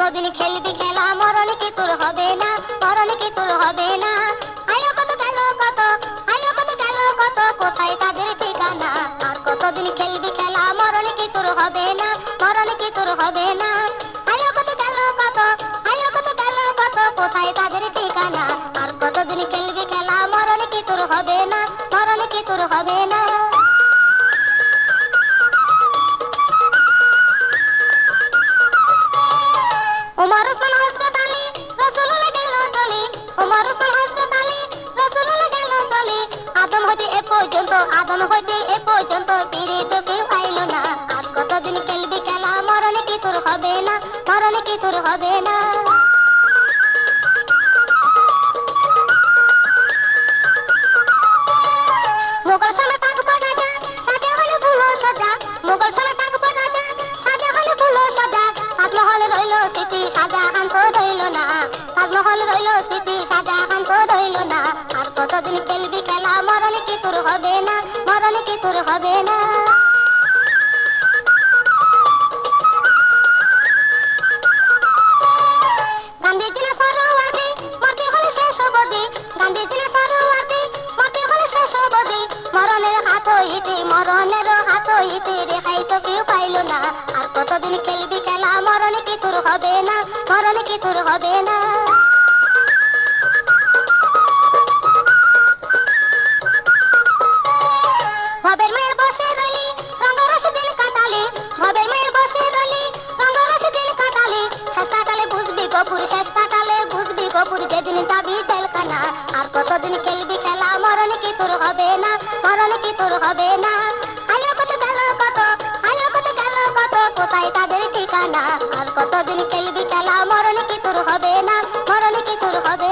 কতদিন খেলবি খেলা মরণ কি তোর হবে না, মরণ কি তোর হবে না। আয়ো কত গেল কত, আয়ো কত গেল কত, কোথায় তাদের ঠিকানা। আর কতদিন খেলবি খেলা মরণ কি তোর হবে না, মরণ কি তোর হবে না। আয়ো কত গেল কত, আয়ো কত গেল কত, কোথায় তাদের ঠিকানা। আর কতদিন খেলবি খেলা মরণ কি তোর হবে না, মরণ কি তোর হবে না। ওমর ওসমান হযরত আলী রাসূলুল্লাহ গেল চলে, ওমর ওসমান হযরত আলী রাসূলুল্লাহ গেল চলে। আদম হইতে এ পর্যন্ত, আদম হইতে এ পর্যন্ত ফিরে তো কেউ পাইল না। আর কতদিন খেলবি খেলা মরণ কি তোর হবে না, মরণ কি তোর হবে না। মোগল সময় পাক পড়া যা সাজা হলো ফুল সাজা, মোগল সময় পাক পড়া যা সাজা হলো ফুল সাজা। তাজমহল রইল স্মৃতি শাহজাহান তো রইল না, তাজমহল রইল স্মৃতি শাহজাহান তো রইল না। আর কতদিন খেলবি খেলা মরণ কি তোর হবে না, মরণ কি তোর হবে না। গান্ধীজি না সরোয়ার্দী মরতে হলে শেষ অবধি, গান্ধীজি না সরোয়ার্দী মরতে হলে শেষ অবধি। মরণের হাত হইতে, মরণের হাত হইতে রেহাই তো কেউ পাইল না। আর কতদিন খেলবি খেলা মরণ কি তোর হবে না, মরণ কি তোর হবে না। ভবের মেয়ের বসে রইলি রঙ্গরস দিন কাটালি, ভবের মেয়ের বসে রইলি রঙ্গরস দিন কাটালি। শেষকালে বুঝবি গপুর, শেষকালে বুঝবি গপুর, যেদিন যাবি জেলখানা। আর কতদিন খেলবি খেলা মরণ কি তোর হবে না, মরণ কি তোর হবে না। আয়ো কত গেল কত, আয়ো কত গেল কত, কোথায় তাদের ঠিকানা। আর কতদিন খেলবি খেলা মরণ কি তোর হবে না, মরণ কি তোর হবে